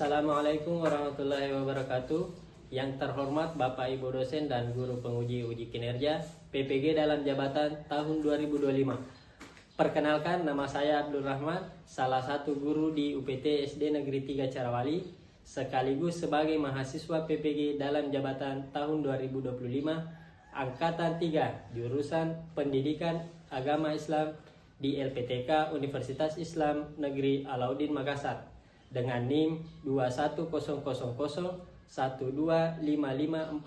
Assalamualaikum warahmatullahi wabarakatuh. Yang terhormat Bapak Ibu dosen dan guru penguji uji kinerja PPG dalam jabatan tahun 2025. Perkenalkan, nama saya Abdul Rahman, salah satu guru di UPT SD Negeri 3 Carawali, sekaligus sebagai mahasiswa PPG dalam jabatan tahun 2025, Angkatan 3, jurusan Pendidikan Agama Islam di LPTK Universitas Islam Negeri Alauddin Makassar dengan NIM 2100012555419.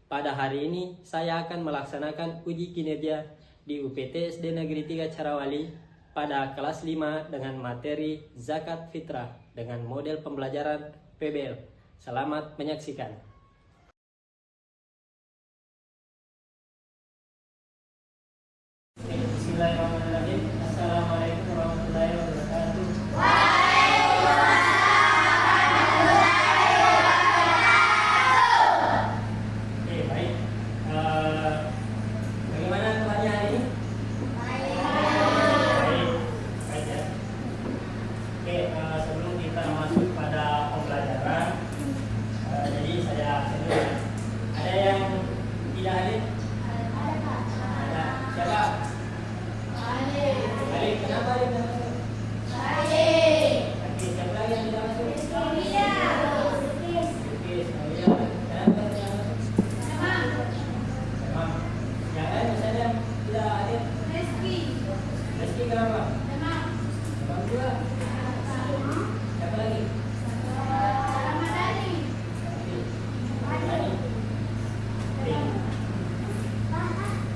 Pada hari ini saya akan melaksanakan uji kinerja di UPT SD Negeri 3 Carawali pada kelas 5 dengan materi zakat fitrah dengan model pembelajaran PBL. Selamat menyaksikan. Bismillahirrahmanirrahim. Assalamualaikum warahmatullahi wabarakatuh. Oke, baik. Bagaimana temannya hari ini? Baik ya. Oke, sebelum kita masuk pada pembelajaran, jadi saya dulu ya. Ada yang tidak hadir? Ada. Siapa? Baik, kenapa dia tidak masuk? Oke, siapa lagi yang tidak masuk? Oke, kenapa tidak masuk? Demam. Yang lain misalnya tidak hadir? Reski kenapa? Demam juga. Siapa lagi? Oke.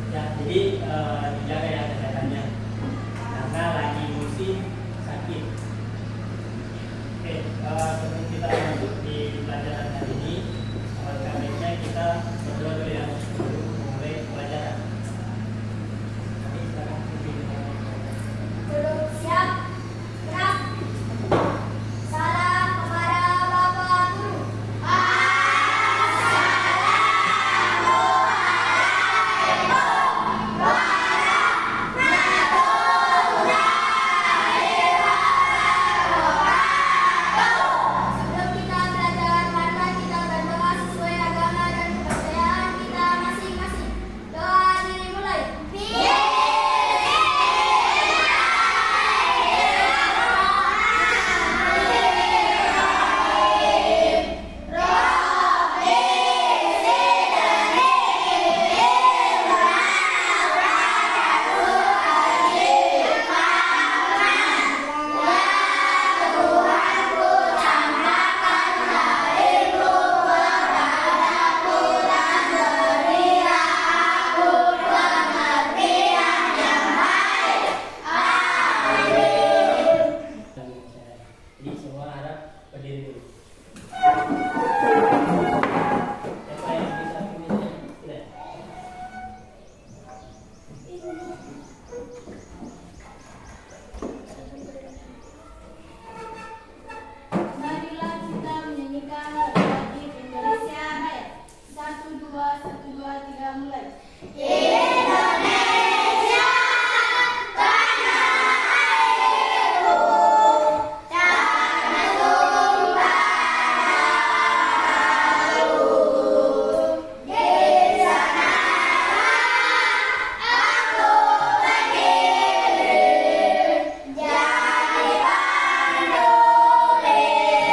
Ya, jadi dijaga ya kesehatannya karena lagi musim sakit. Oke, sebelum kita masuk di pelajaran hari ini, selanjutnya kita berdoa dulu ya sebelum mulai pelajaran. Oke, silakan. Duduk siap, gerak. Salam kepada Bapak Guru. Sebelum kita belajar, marilah kita berdoa sesuai agama dan kepercayaan kita masing-masing. Doa dimulai. Jadi semua harap berdiri dulu. Siapa yang bisa pilihnya? Tidak. Marilah kita menyanyikan lagu wajib Indonesia Raya. 1, 2, 1, 2, 3, mulai. Indonesia, tanah airku, tanah tumpah di sana aku berdiri, jadi pandu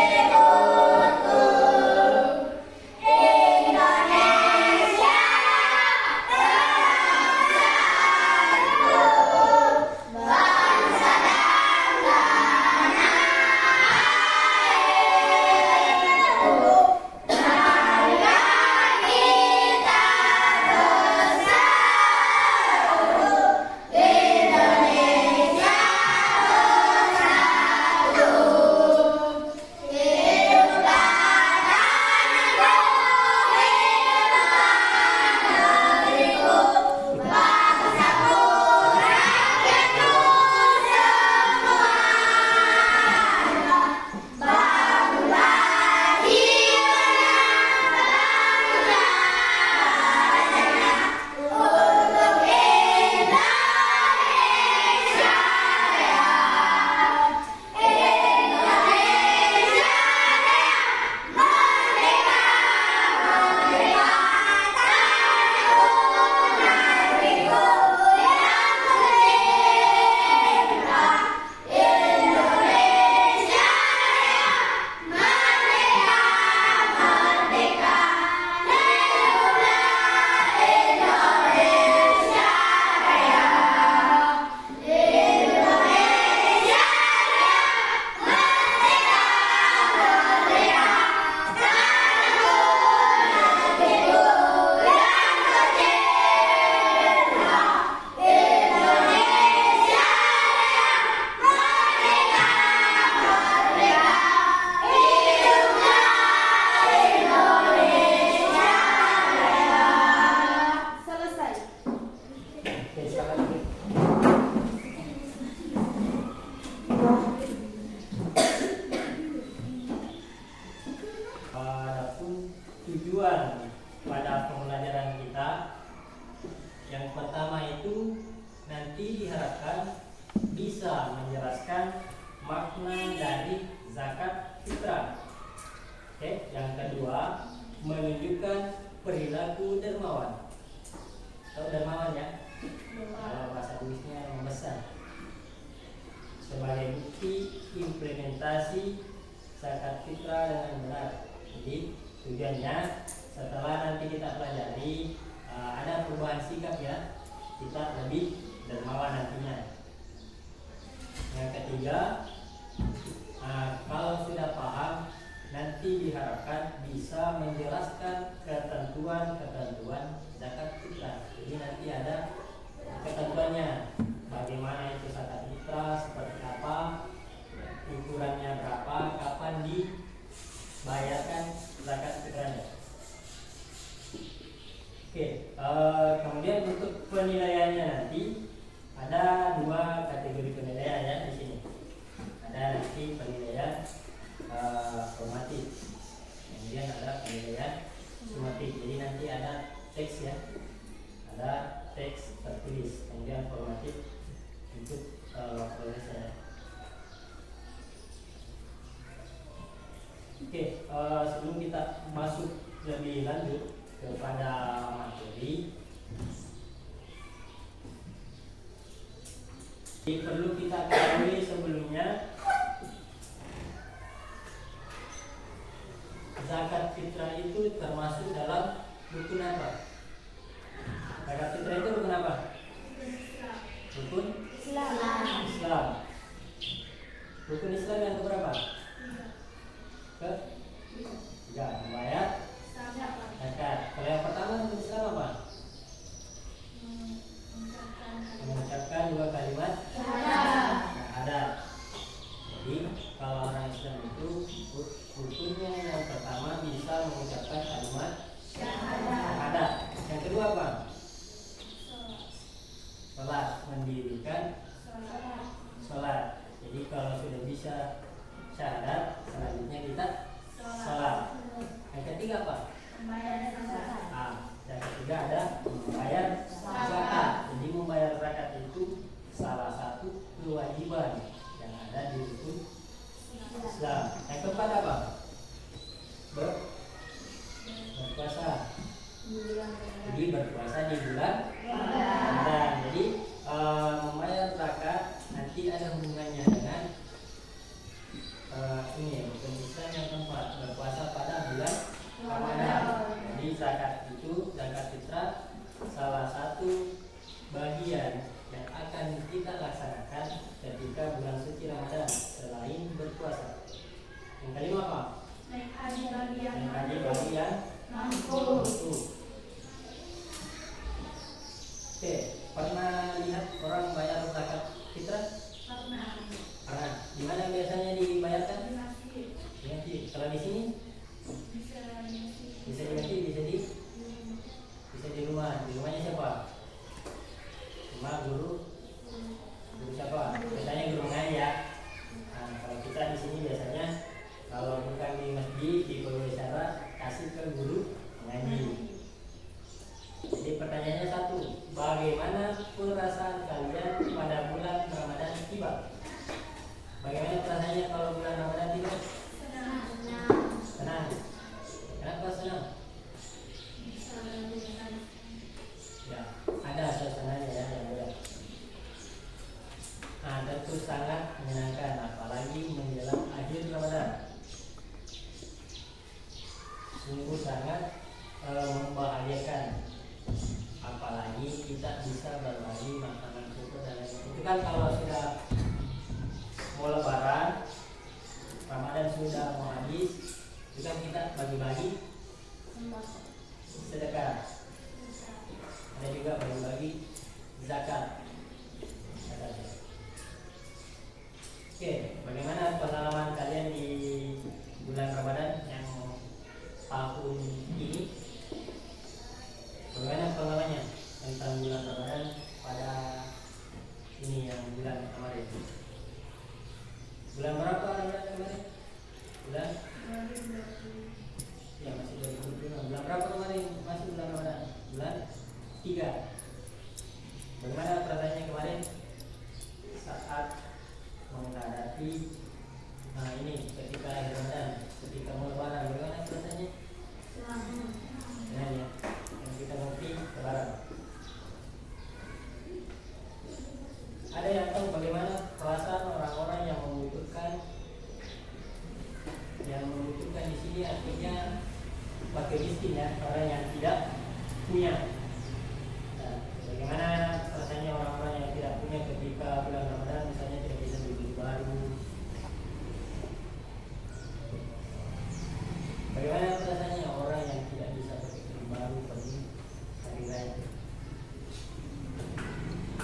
lirikku. Indonesia, pada pembelajaran kita. Yang pertama itu nanti diharapkan bisa menjelaskan makna dari zakat fitrah. Oke, yang kedua menunjukkan perilaku dermawan. Tahu dermawan ya? Kalau bahasa Inggrisnya membesar. Sebagai bukti implementasi zakat fitrah dengan benar. Jadi tujuannya setelah nanti kita pelajari ada perubahan sikap ya, kita lebih dermawan nantinya. Yang ketiga, kalau sudah paham, nanti diharapkan bisa menjelaskan ketentuan-ketentuan zakat fitrah. Jadi nanti ada ketentuannya, bagaimana itu zakat fitrah, seperti apa, ukurannya berapa, kapan dibayarkan zakat fitrahnya. Oke, kemudian untuk penilaiannya nanti ada 2 kategori penilaian ya di sini. Ada nanti penilaian formatif, kemudian ada penilaian sumatif. Jadi nanti ada teks ya, ada teks tertulis, kemudian formatif untuk prosesnya. Oke, sebelum kita masuk lebih lanjut kepada materi, perlu kita ketahui sebelumnya zakat fitrah itu termasuk dalam rukun apa? Zakat fitrah itu rukun apa? Rukun Islam. Rukun Islam yang keberapa? Ketiga, membayar zakat. Kalau yang pertama rukun Islam apa? Mengucapkan 2 kalimat syahadat. Jadi kalau orang Islam itu rukunnya yang pertama bisa mengucapkan kalimat syahadat. Yang kedua apa? Salat, mendirikan salat. Jadi kalau sudah bisa syahadat, selanjutnya kita salat. Yang ketiga apa? Yang ketiga ada membayar zakat. Jadi membayar zakat itu salah satu kewajiban yang ada di rukun Islam. Yang keempat apa? Berpuasa. Jadi berpuasa di bulan Ramadan. Jadi membayar zakat nanti ada hubungannya dengan ini rukun Islam yang keempat, berpuasa pada bulan Ramadan. Jadi zakat itu, zakat fitrah salah satu bagian yang akan kita laksanakan ketika bulan suci Ramadan selain berpuasa. Yang kelima apa? Naik haji bagi yang mampu. Oke, pernah lihat orang bayar zakat fitrah? Pernah. Di mana biasanya dibayarkan? Di masjid. Kalau di sini? Bisa di masjid, bisa di rumah. Di rumahnya siapa? Cuma guru siapa? Biasanya guru ngaji ya. Nah, kalau kita di sini biasanya kalau bukan di masjid, di pembicara kasih ke guru ngaji. Jadi pertanyaannya satu, bagaimana perasaan kalian pada bulan Ramadan tiba? Bagaimana perasaannya kalau bulan Ramadan tiba? Senang. Kenapa senang? Ya, ada suasananya ya yang beda. Nah, tentu sangat menyenangkan, apalagi menjelang akhir Ramadan. Sungguh sangat membahagiakan, apalagi kita bisa berbagi makanan syukur dan lain-lain. Itu kan kalau sudah mau lebaran, Ramadan sudah mau habis, itu kan kita bagi-bagi sedekah. Ada juga bagi-bagi zakat. Oke, bagaimana pengalaman kalian di bulan Ramadan yang tahun ini? Bagaimana pengalamannya tentang bulan Ramadan pada ini yang bulan kemarin? Bulan berapa Ramadan kemarin? Bulan? Ya masih bulan 3. Bagaimana perasaannya kemarin saat menghadapi ini ketika akhir Ramadan, ketika mau lebaran, bagaimana perasaannya? Nah ya, yang kita ngerti lebaran. Ada yang tahu bagaimana perasaan orang-orang yang membutuhkan di sini, artinya fakir miskin ya, orang yang tidak punya. Nah, bagaimana perasaannya orang-orang yang tidak punya ketika bulan Ramadan, misalnya tidak bisa beli baju baru? Bagaimana perasaannya orang yang tidak bisa beli baju baru pada hari raya?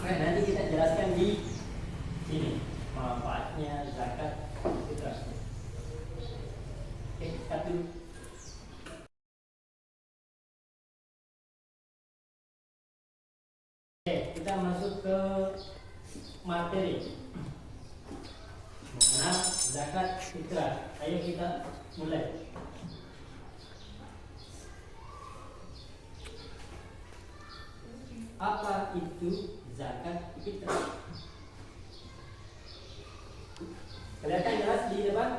Nah, nanti kita jelaskan di sini manfaatnya zakat fitrah. Oke, satu. Oke, kita masuk ke materi mengenal zakat fitrah. Ayo kita mulai. Apa itu zakat fitrah? Kelihatan jelas di depan?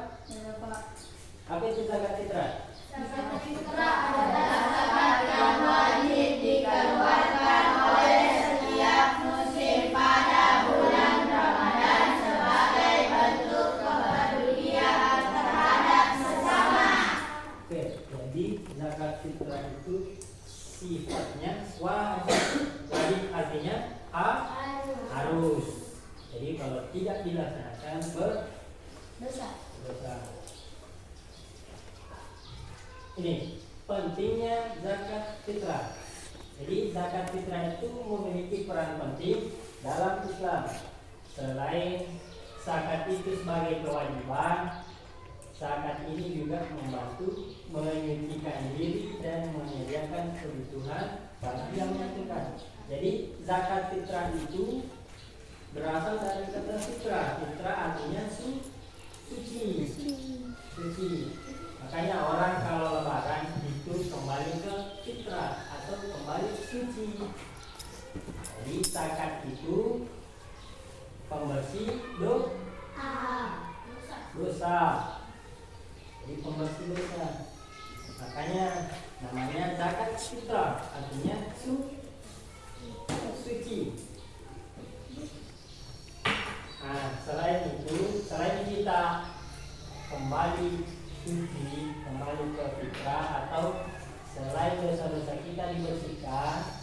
Apa itu zakat fitrah? Zakat fitrah adalah zakat yang wajib dikeluarkan oleh setiap muslim pada bulan Ramadan sebagai bentuk kepedulian terhadap sesama. Oke, jadi zakat fitrah itu sifatnya wajib. Wajib artinya harus. Jadi kalau tidak dilaksanakan berdosa. Ini pentingnya zakat fitrah. Jadi zakat fitrah itu memiliki peran penting dalam Islam. Selain zakat itu sebagai kewajiban, zakat ini juga membantu menyucikan diri dan menyediakan kebutuhan bagi yang membutuhkan. Jadi zakat fitrah itu berasal dari kata fitrah. Fitrah artinya suci. Makanya orang kalau lebaran itu kembali ke fitrah atau kembali suci. Jadi zakat itu pembersih dosa. Jadi pembersih dosa. Makanya namanya zakat fitrah, artinya suci. Nah, selain kita kembali suci, kembali ke fitrah, atau selain dosa-dosa kita dibersihkan,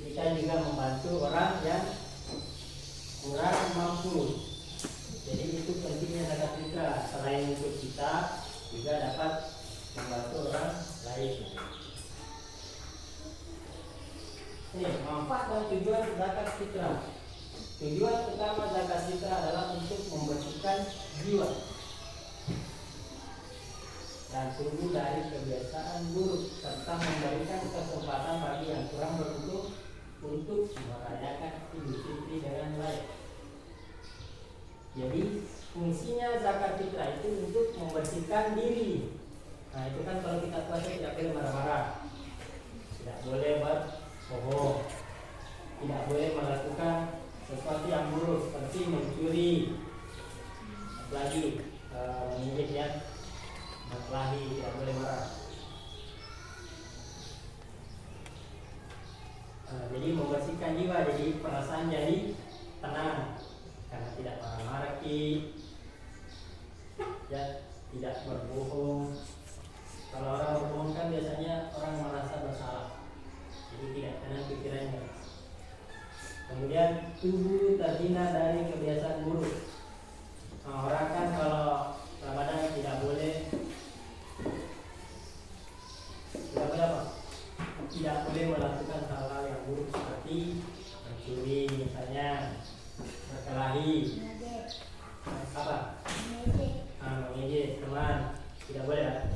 kita juga membantu orang yang kurang mampu. Jadi itu pentingnya zakat fitrah. Selain untuk kita, juga dapat membantu orang lain. Ini manfaat dan tujuan zakat fitrah. Tujuan utama zakat fitrah adalah untuk membersihkan jiwa dan tubuh dari kebiasaan buruk, serta memberikan kesempatan bagi yang kurang beruntung untuk merayakan Idul Fitri dengan baik. Jadi fungsinya zakat fitrah itu untuk membersihkan diri. Nah itu kan kalau kita puasa tidak boleh marah-marah, tidak boleh berbohong, tidak boleh melakukan sesuatu yang buruk seperti mencuri, apalagi menginjek ya, berkelahi, tidak boleh marah. Jadi membersihkan jiwa, jadi perasaan jadi tenang karena tidak marah-marah, ya, tidak berbohong. Kalau orang berbohong kan biasanya orang merasa bersalah, jadi tidak tenang pikirannya. Kemudian tubuh terhindar dari kebiasaan buruk. Nah, orang kan kalau Ramadan tidak boleh apa? Tidak boleh melakukan hal-hal yang buruk seperti mencuri misalnya, berkelahi, apa? Mengejek teman, tidak boleh.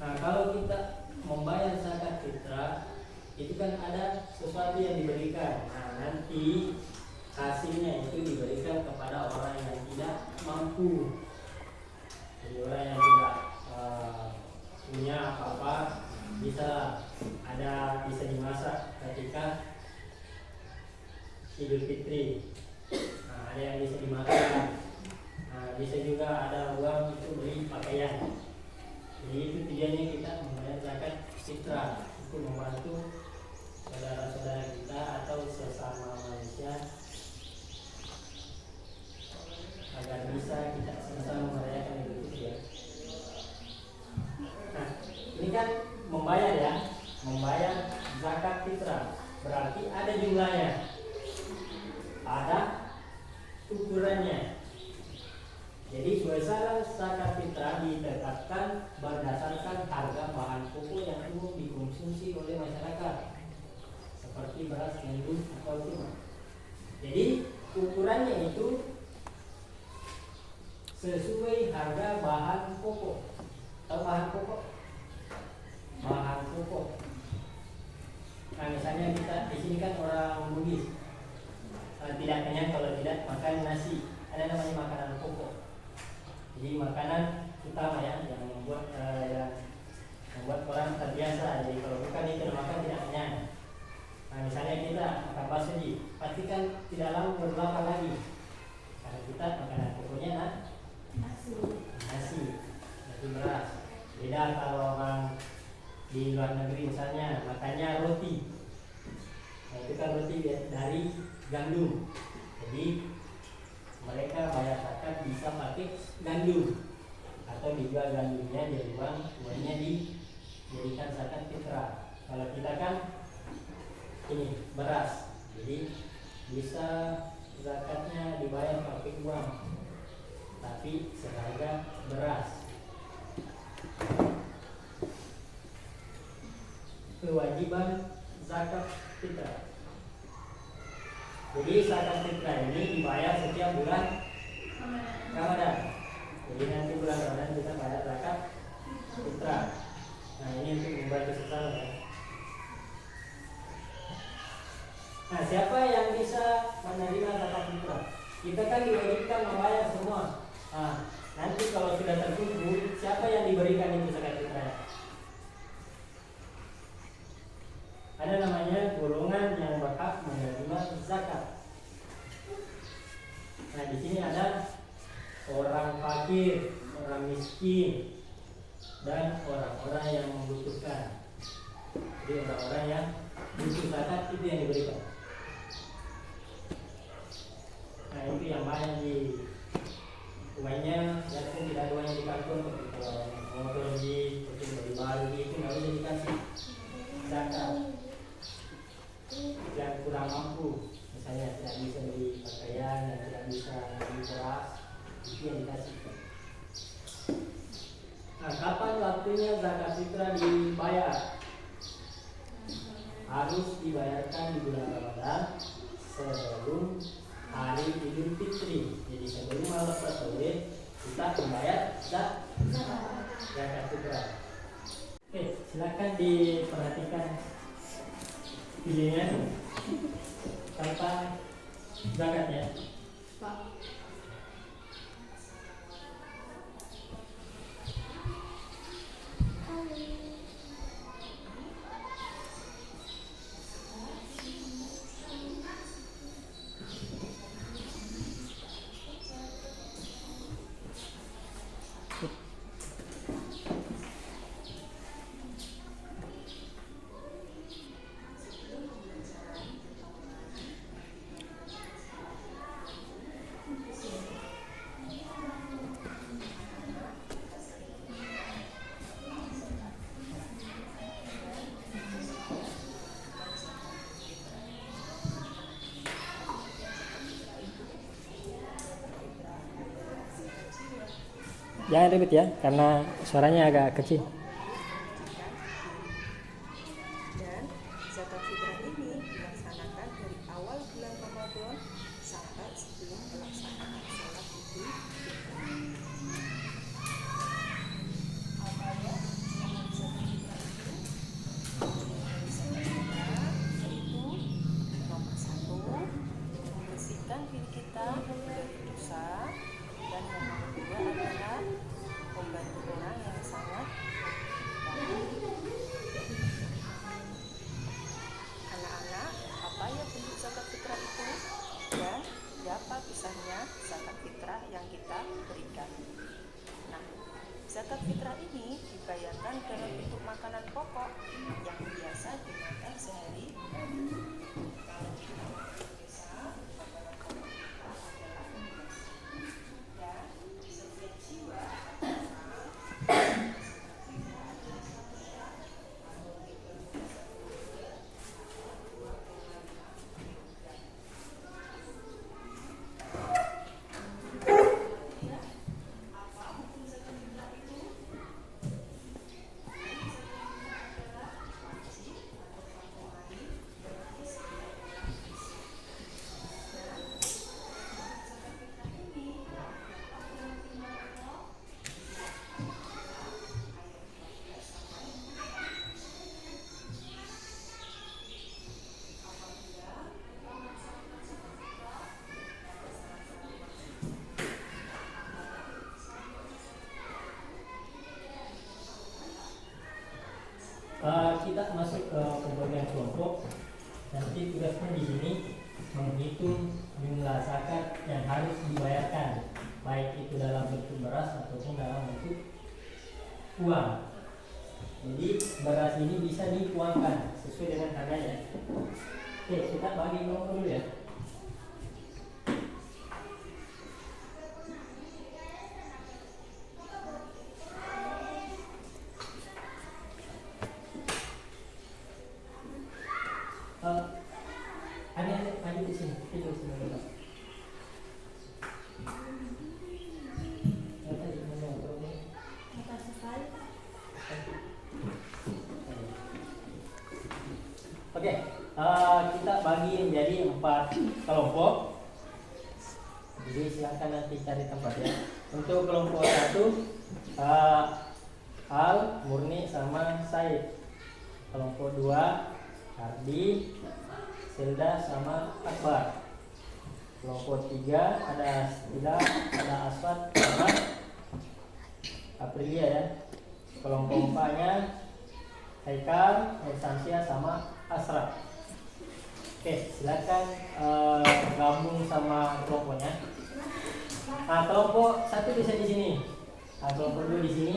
Nah, kalau kita membayar zakat fitrah, itu kan ada sesuatu yang diberikan. Nah, nanti hasilnya itu diberikan kepada orang yang tidak mampu. Jadi orang yang tidak punya apa-apa, bisa dimasak ketika Idul Fitri. Ada yang bisa dimakan. Bisa juga ada uang itu beli pakaian. Jadi itu tujuannya kita membayar zakat fitrah, itu membantu saudara-saudara kita atau sesama manusia agar bisa kita sama-sama merayakan Idul Fitri ya. Nah, ini kan membayar zakat fitrah, berarti ada jumlahnya, ada ukurannya. Jadi besaran zakat fitrah ditetapkan berdasarkan harga bahan pokok yang umum dikonsumsi oleh masyarakat, seperti beras, gandum, atau gula. Jadi ukurannya itu sesuai harga bahan pokok. Tahu bahan pokok? Bahan pokok. Nah, misalnya kita di sini kan orang Bugis, tidak kenyang kalau tidak makan nasi. Ada namanya makanan pokok. Jadi makanan utama ya yang membuat orang terbiasa. Jadi kalau bukan itu makan tidak kenyang. Nah, misalnya kita makan bakso, pasti kan tidak lama berlama lagi. Karena kita makanan pokoknya nasi beras. Beda kalau orang di luar negeri misalnya makannya roti. Nah, itu kan roti dari gandum. Jadi mereka bayar zakat bisa pakai gandum atau dijual gandumnya jadi uangnya dijadikan zakat fitrah. Kalau kita kan ini beras, jadi bisa zakatnya dibayar pakai uang, tapi seharga beras. Kewajiban zakat fitrah. Jadi zakat fitrah ini dibayar setiap bulan Ramadan. Jadi nanti bulan Ramadan kita bayar zakat fitrah. Nah, ini untuk membantu sesama ya. Nah, siapa yang bisa menerima zakat fitrah? Kita kan diwajibkan membayar semua. Nah, nanti kalau sudah terkumpul, siapa yang diberikan itu zakat fitrah? Ada namanya golongan yang berhak menerima zakat. Nah, di sini ada orang fakir, orang miskin, dan orang-orang yang membutuhkan. Jadi orang-orang yang butuh zakat itu yang diberikan. Nah, itu yang banyak di uangnya, ya kan tidak ada uangnya di karton, motor di beli baru itu nggak bisa dikasih zakat. Yang kurang mampu, misalnya tidak bisa beli pakaian, yang tidak bisa beli beras, itu yang dikasih. Nah, kapan waktunya zakat fitrah dibayar? Harus dibayarkan di bulan Ramadan sebelum hari Idul Fitri. Jadi sebelum malam Tarawih kita membayar zakat fitrah. Oke, silakan diperhatikan videonya tentang zakat ya. Pak. Jangan ribet ya, karena suaranya agak kecil. Dan zakat fitrah ini dilaksanakan dari awal bulan Ramadan sampai sebelum pelaksanaan sholat Idul Fitri. Apa ya? Zakat fitrah itu yaitu nomor 1, membersihkan diri kita dari dosa, dan nomor 2 adalah membantu orang yang sangat membutuhkan. yang biasa dimakan sehari-hari. Kalau di Indonesia, makanan pokok kita adalah nasi. Dan setiap jiwa kita masuk ke pembagian kelompok. Nanti tugasnya di sini menghitung jumlah zakat yang harus dibayarkan, baik itu dalam bentuk beras ataupun dalam bentuk uang. Jadi beras ini bisa dituangkan sesuai dengan harganya. Oke, kita bagi kelompok dulu ya. Ada di sini, tidur sini dulu. Oke, kita bagi menjadi 4 kelompok. Jadi silakan nanti cari tempat ya. Untuk kelompok 1, Al, Murni sama Said. Kelompok 2, Ardi, Silda sama Akbar. Kelompok 3 ada Stila, ada Aswad sama Aprilia ya. Kelompok 4-nya Haikal, Samsia sama Asraf. Oke, silakan gabung sama kelompoknya. Nah, kelompok 1 bisa di sini. Nah, kelompok 2 di sini,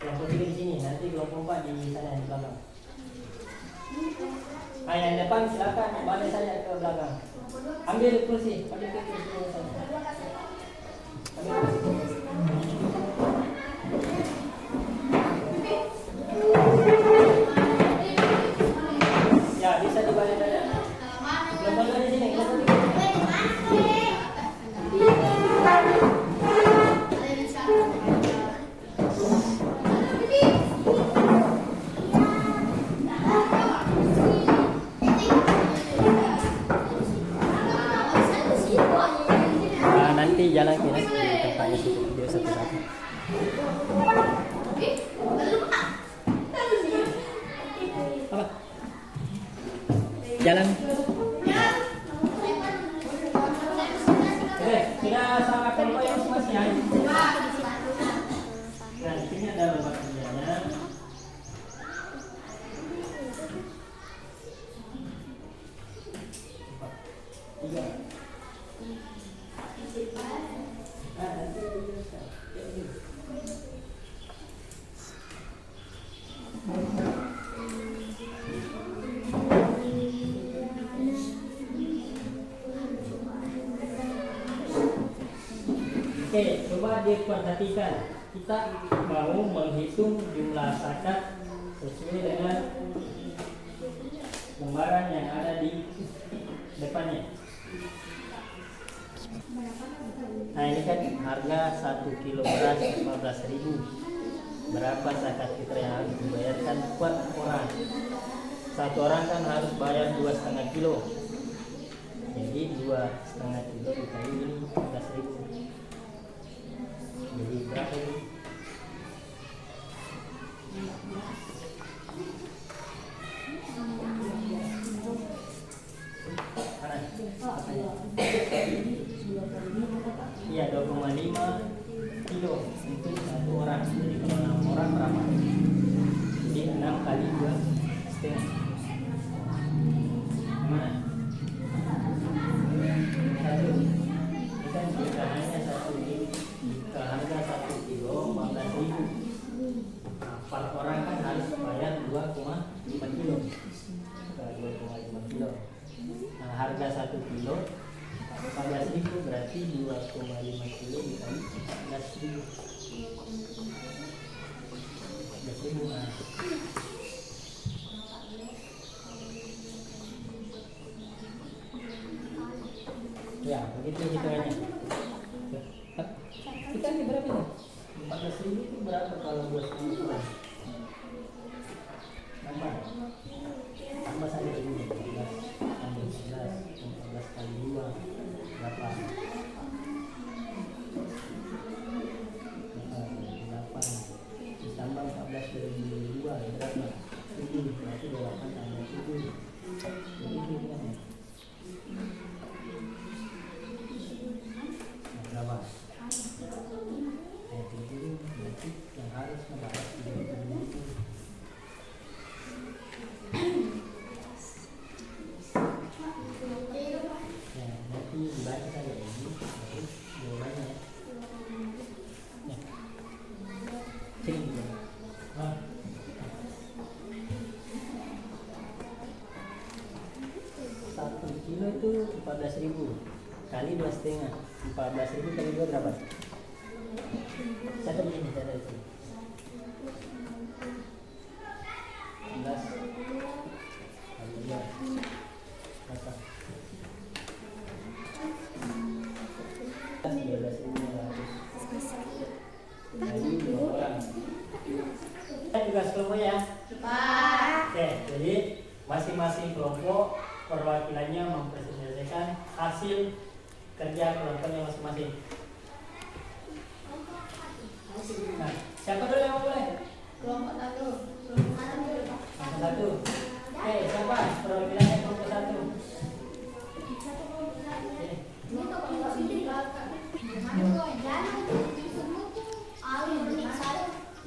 kelompok 3 di sini. Nanti kelompok 4 di sana di belakang. Nah, yang depan silakan balik saja ke belakang. Ambil kursi, balik ke kursi sana. Ambil kursi. Ya, bisa dibalik saja. Kelompok di sini, kelompok di sini. Nanti jalan kiri di tempatnya situ dia satu-satu. Apa? Jalan. Oke, sudah sama kelompok yang masing-masing ya. Nah, di sini ada lembar kerjanya. Tiga. Oke, coba diperhatikan. Kita mau menghitung jumlah zakat sesuai dengan lembaran yang ada di depannya. Nah, ini kan harga 1 kilo beras 15.000. Berapa zakat fitrah yang harus dibayarkan per orang? Satu orang kan harus bayar 2,5 kilo. Jadi 2,5 kilo dikali ini 15.000. Jadi berapa ini? Iya, 2,5 kilo untuk satu orang. Jadi kalau 6 orang berapa? Jadi 6 kali 2,5. Mana? 1. Kita jika hanya 1 kilo, jika harga 1 kilo 15.000. Nah, per orang kan harus bayar 2,5. 5 kilo ke 2,5 kilo. Nah, harga 1 kilo 14.000 berarti 2,5 kilo dikali 14.000. 14.000. Nah. Ya, begitu hitungannya. Kita ini berapa ini? 14.000 itu berapa kalau 2,5 kurang? Tambah saja dulu 14 tambah 11, 14 kali 2 8 ditambah 14 dari 2 berapa? 7, berarti 8 tambah 7 begitu kan? Berapa? 7 berarti yang harus membahas 30.000. Ya, nanti dibaca saja ini, terus jawabannya. Ya. Sini juga. Ah. 1 kilo itu 14.000 kali 2,5. 14.000 kali 2 berapa? Catat ini, catat itu. 11 kali 2 berapa? 12.500 kali 2 orang. Kita tugas kelompok ya. Oke, jadi masing-masing kelompok perwakilannya mempresentasikan hasil kerja kelompoknya masing-masing. Nah, siapa dulu yang mau mulai? Kelompok 1. Kelompok 1. Oke, siapa perwakilannya kelompok 1?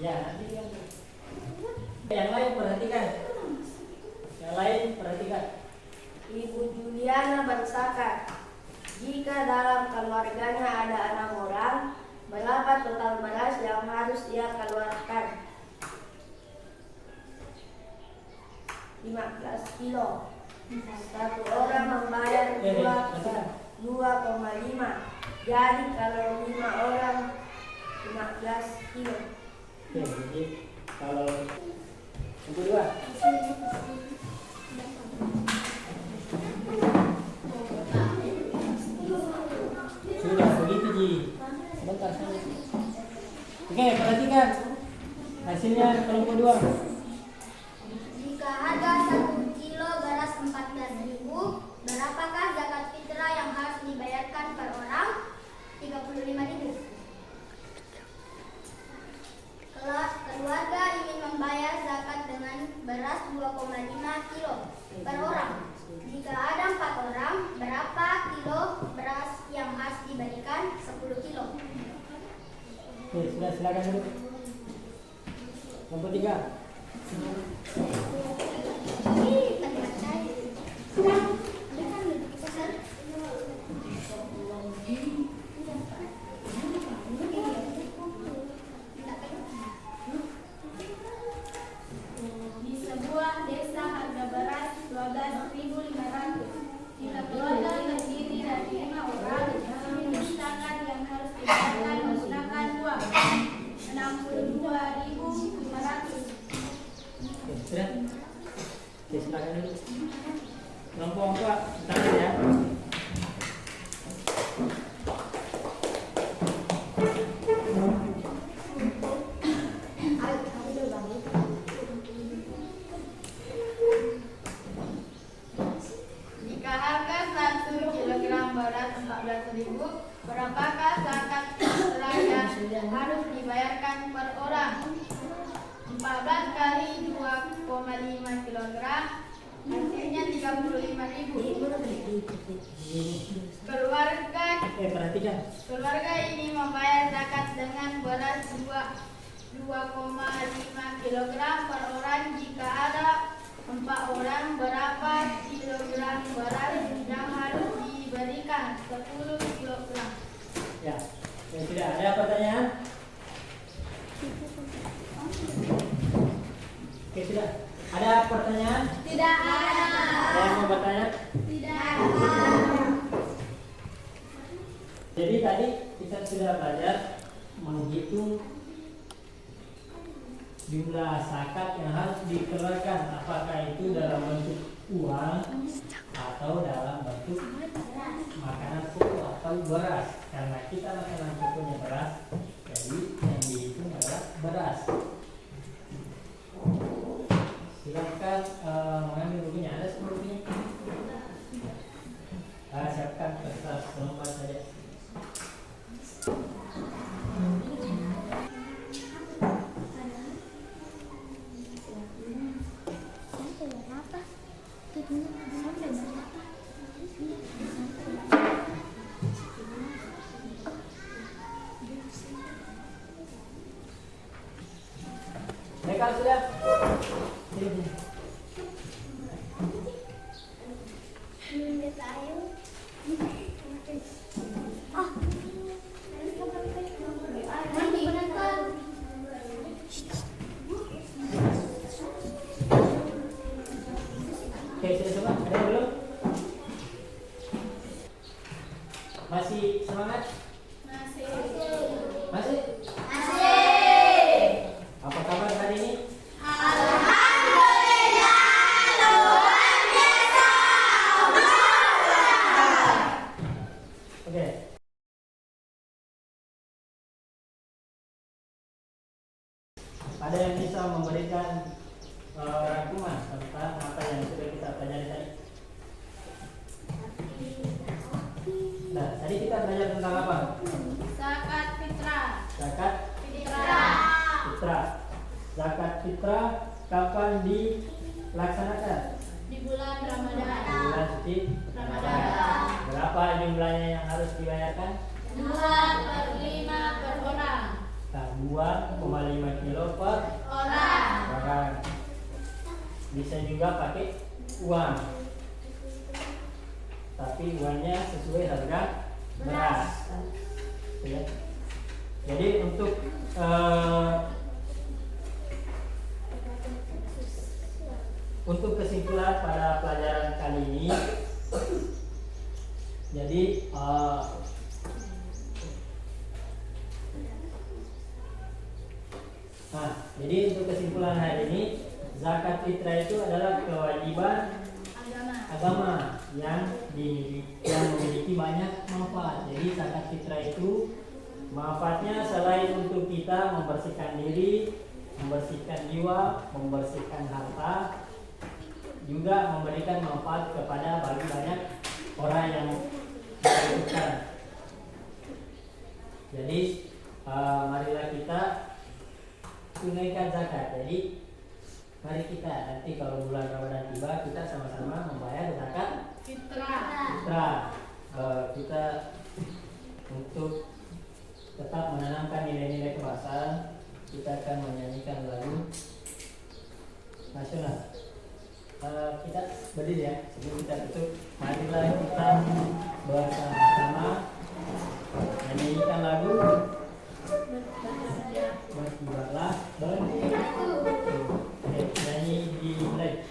Ya, nanti dia. Yang lain perhatikan. Yang lain perhatikan. Ibu Juliana berzakat. Jika dalam keluarganya ada 6 orang, berapa total beras yang harus dia keluarkan? 15 kilo. Satu orang membayar 2,5. Jadi kalau 5 orang 15 kilo. Oke, jadi kalau yang kedua. Sudah begitu Ji. Sebentar saja. Oke, perhatikan hasilnya kelompok 2. Jika harga 1 kilo beras 14.000, berapakah zakat fitrah yang harus dibayarkan per orang? 35.000. Keluarga ingin membayar zakat dengan beras 2,5 kilo per orang. Jika ada 4 orang, berapa kilo beras yang harus diberikan? 10 kilo. Oke, sudah silakan dulu. Kelompok 3. Di sebuah desa harga beras 12.500. Jika keluarga terdiri dari 5 orang, zakat yang harus dibayarkan menggunakan uang 62.500. Oke, sudah. Oke, silakan dulu. Kelompok 4, tangan ya. Jika harga 1 kilogram beras 14.000, berapakah zakat fitrah yang harus dibayarkan per orang? 14 kali 2,5 kilogram, hasilnya 35.000. Keluarga ini membayar zakat dengan beras 2,5 kilogram per orang. Jika ada 4 orang, berapa kilogram beras yang harus diberikan? 10 kilogram. Ya, tidak ada pertanyaan? Oke, sudah. Ada pertanyaan bertanya? Tidak. Jadi tadi kita sudah belajar menghitung jumlah zakat yang harus dikeluarkan, apakah itu dalam bentuk uang atau dalam bentuk makanan pokok atau beras. Karena kita makanan pokoknya beras, jadi yang dihitung adalah beras. Silakan mengambil bukunya. Ada semua bukunya? Siapkan kertas lembar saja. Mereka sudah? Sini. Oke, sudah semua? Ada yang belum? Masih semangat? Masih? Apa kabar hari ini? Oke. Ada yang bisa memberikan rangkuman tentang apa yang sudah kita pelajari tadi? Nah, tadi kita belajar tentang apa? Zakat fitrah. Zakat Fitrah. fitrah. Zakat fitrah kapan dilaksanakan? Di bulan Di Ramadan. bulan suci Ramadan. Berapa jumlahnya yang harus dibayarkan? 2/5 per orang. Nah, 2,5 kilo per Orang. orang. Bisa juga pakai uang, tapi uangnya sesuai harga beras. Ya. Jadi untuk kesimpulan pada pelajaran kali ini, jadi jadi untuk kesimpulan hari ini, zakat fitrah itu adalah kewajiban agama yang memiliki banyak manfaat. Jadi zakat fitrah itu manfaatnya selain untuk kita membersihkan diri, membersihkan jiwa, membersihkan harta, juga memberikan manfaat kepada bagi banyak orang yang membutuhkan. Jadi marilah kita tunaikan zakat. Jadi mari kita nanti kalau bulan Ramadan tiba, kita sama-sama membayar zakat fitrah. Kita untuk tetap menanamkan nilai-nilai kebangsaan, kita akan menyanyikan lagu nasional. Kita berdiri ya, sebelum kita tutup, marilah kita bersama-sama menyanyikan lagu Berkibarlah bendera. Nyanyi di mulai.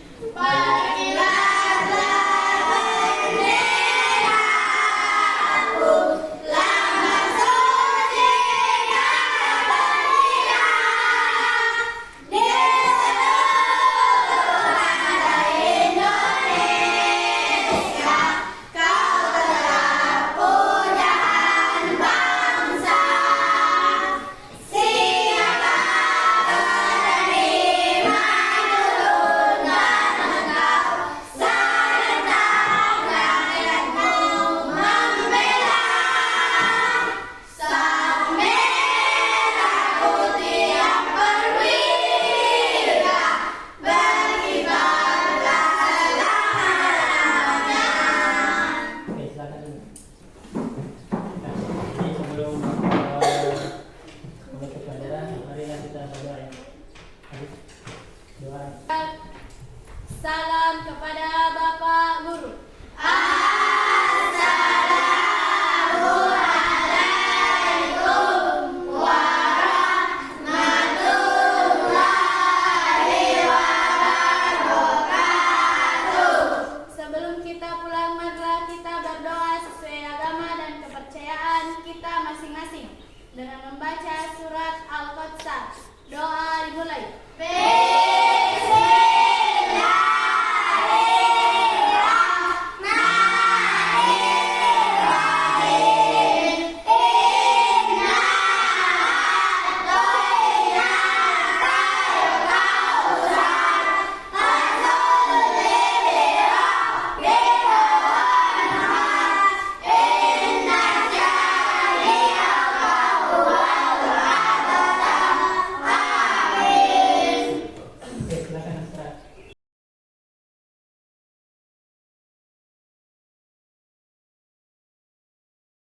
Salam kepada Bapak Guru.